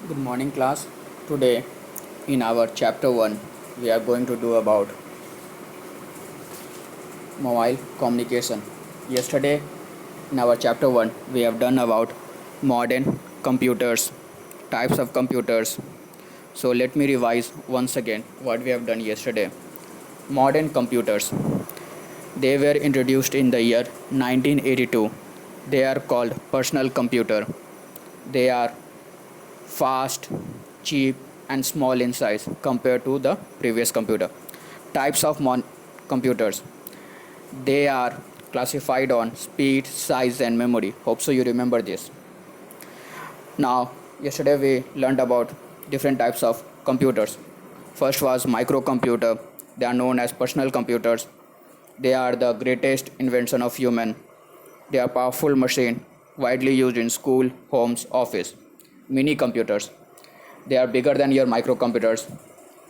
Good morning, class. Today, in our chapter 1, we are going to do about mobile communication. Yesterday, in our chapter 1, we have done about modern computers, types of computers. So, let me revise once again what we have done yesterday. Modern computers, they were introduced in the year 1982. They are called personal computer. They are fast, cheap, and small in size compared to the previous computer. Types of computers, they are classified on speed, size, and memory. Hope so you remember this. Now, yesterday we learned about different types of computers. First was microcomputer. They are known as personal computers. They are the greatest invention of human. They are powerful machine widely used in school, homes, office. Mini computers, they are bigger than your microcomputers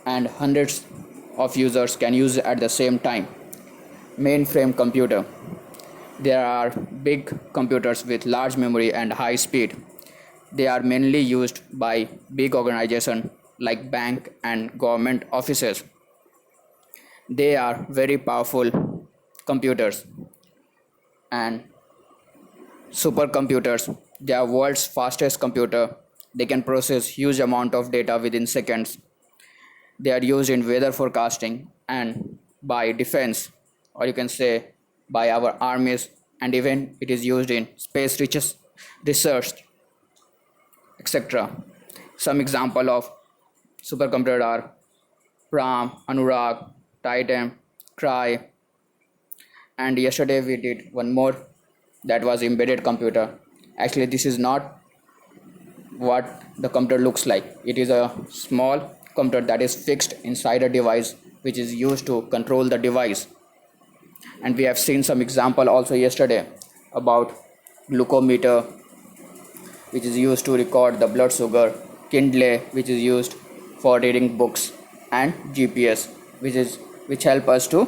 and hundreds of users can use at the same time. Mainframe computer, there are big computers with large memory and high speed. They are mainly used by big organizations like bank and government offices. They are very powerful computers. And supercomputers, they are world's fastest computer. They can process huge amount of data within seconds. They are used in weather forecasting and by defense, or you can say by our armies, and even it is used in space research, etc. Some example of supercomputer are Ram, Anurag, Titan, Cry, and yesterday we did one more, that was embedded computer. Actually, this is not what the computer looks like. It is a small computer that is fixed inside a device which is used to control the device. And we have seen some example also yesterday about glucometer, which is used to record the blood sugar, Kindle, which is used for reading books, and GPS, which help us to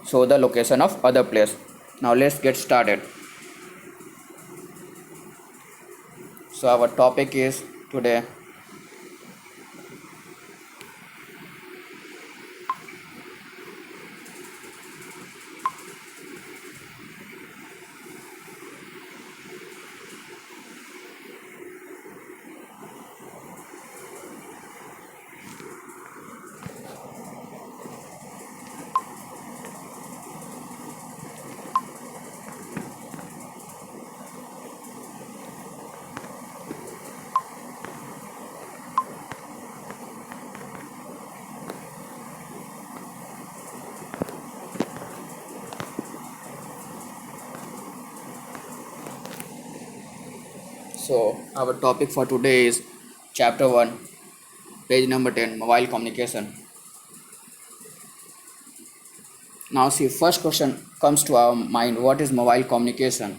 show the location of other place. Now let's get started. So our topic is today So our topic for today is chapter 1, page number 10, mobile communication. Now see, first question comes to our mind, what is mobile communication?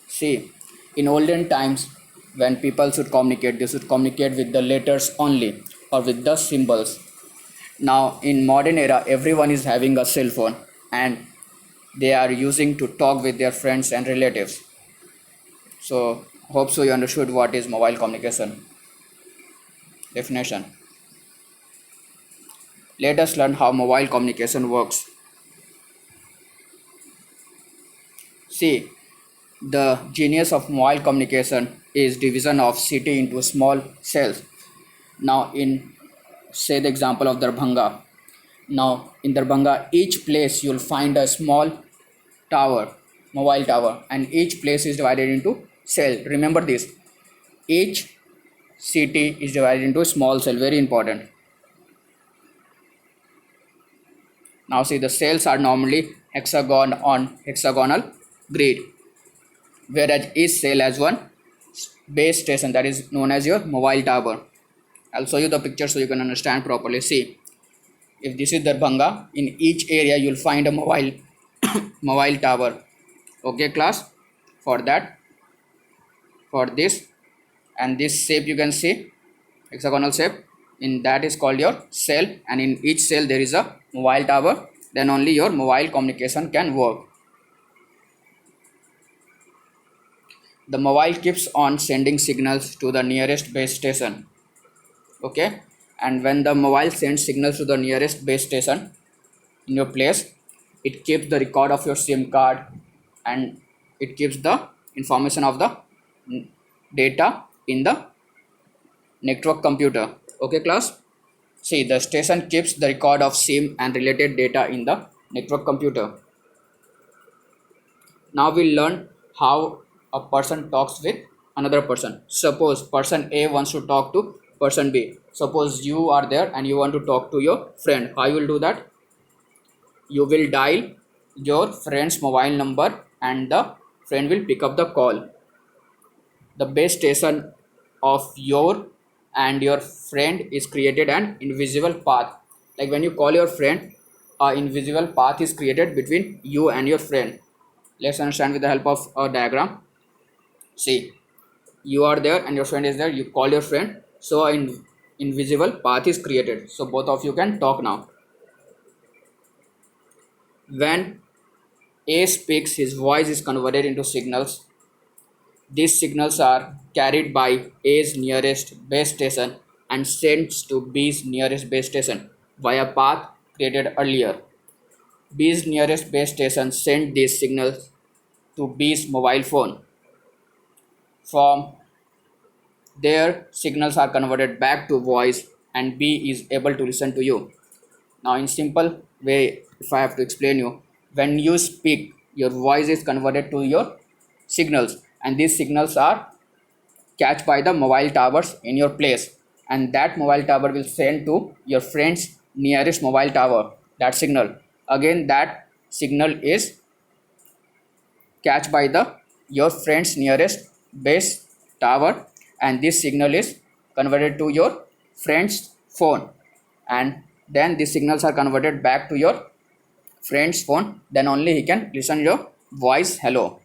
See, in olden times when people should communicate, they should communicate with the letters only or with the symbols. Now in modern era, everyone is having a cell phone and they are using to talk with their friends and relatives. So hope so you understood what is mobile communication definition. Let us learn how mobile communication works. See, the genius of mobile communication is division of city into small cells. Now in, say the example of Darbhanga. Now in Darbhanga, each place you'll find a small tower, mobile tower, and each place is divided into cell. Remember this. Each city is divided into small cell, very important. Now see, the cells are normally hexagon on hexagonal grid, whereas each cell has one base station that is known as your mobile tower. I'll show you the picture so you can understand properly. See, if this is Darbhanga, in each area you'll find a mobile mobile tower. Okay, class. For that, for this and this shape you can see, hexagonal shape, in that is called your cell, and in each cell there is a mobile tower. Then only your mobile communication can work. the mobile keeps on sending signals to the nearest base station. Okay, and when the mobile sends signals to the nearest base station in your place, it keeps the record of your SIM card, and it keeps the information of the data in the network computer. Okay, class. See, the station keeps the record of SIM and related data in the network computer. Now we learn how a person talks with another person. Suppose person A wants to talk to person B. Suppose you are there and you want to talk to your friend. How you will do that? You will dial your friend's mobile number and the friend will pick up the call. The base station of your and your friend is created an invisible path. Like when you call your friend, an invisible path is created between you and your friend. Let's understand with the help of a diagram. See, you are there and your friend is there. You call your friend, so an invisible path is created, so both of you can talk now. When A speaks, his voice is converted into signals. These signals are carried by A's nearest base station and sent to B's nearest base station via path created earlier. B's nearest base station sent these signals to B's mobile phone. From there, signals are converted back to voice and B is able to listen to you. Now, in simple way, if I have to explain you, when you speak, your voice is converted to your signals, and these signals are catch by the mobile towers in your place, and that mobile tower will send to your friend's nearest mobile tower that signal. Again, that signal is catch by the your friend's nearest base tower, and this signal is converted to your friend's phone, and then these signals are converted back to your friend's phone. Then only he can listen your voice hello.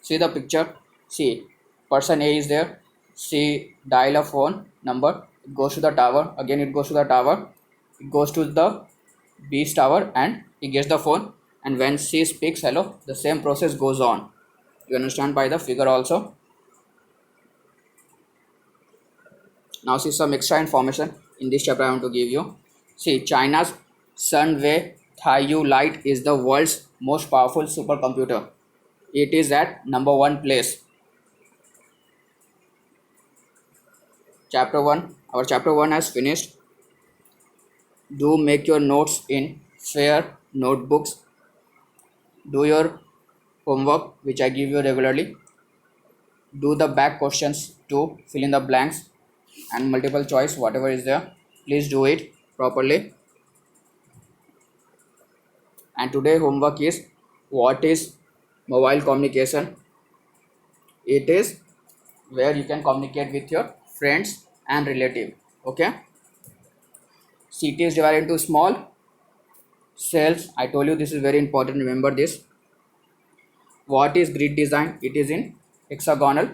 See the picture. See, person A is there. She dial a phone number, it goes to the tower, again it goes to the tower, it goes to the B's tower, and he gets the phone, and when she speaks hello, the same process goes on. You understand by the figure also. Now see some extra information in this chapter I want to give you. See, China's Sunway Taiyu Lite is the world's most powerful supercomputer. It is at number 1 place. Chapter 1. Our chapter 1 has finished. Do make your notes in fair notebooks. Do your homework which I give you regularly. Do the back questions to fill in the blanks and multiple choice whatever is there. Please do it properly. And today homework is, what is mobile communication? It is where you can communicate with your friends and relative. Okay. City is divided into small cells. I told you this is very important. Remember this. What is grid design? It is in hexagonal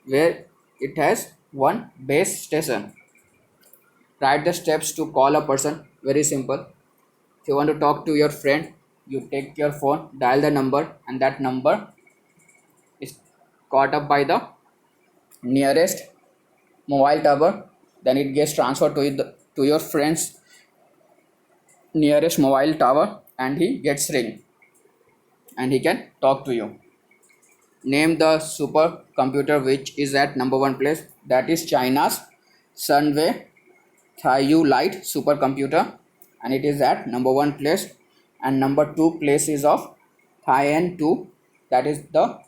where it has one base station. Write the steps to call a person. Very simple. If you want to talk to your friend, you take your phone, dial the number, and that number is caught up by the nearest mobile tower. Then it gets transferred to your friend's nearest mobile tower, and he gets ring and he can talk to you. Name the supercomputer which is at number 1 place. That is China's Sunway Taiyu Lite supercomputer, and it is at number 1 place. And number 2 place is of Taiwan 2, that is the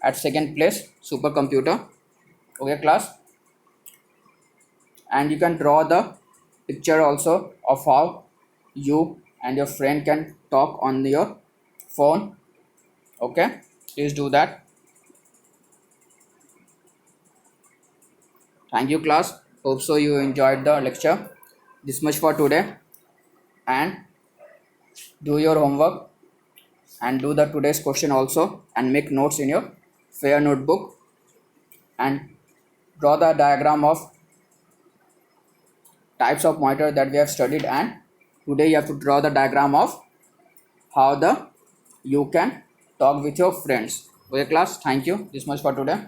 at second place supercomputer. Okay, class. And you can draw the picture also of how you and your friend can talk on your phone. Okay, please do that. Thank you, class. Hope so you enjoyed the lecture. This much for today, and do your homework and do the today's question also, and make notes in your fair notebook, and draw the diagram of types of monitor that we have studied. And today you have to draw the diagram of how the you can talk with your friends. Okay class, thank you this much for today.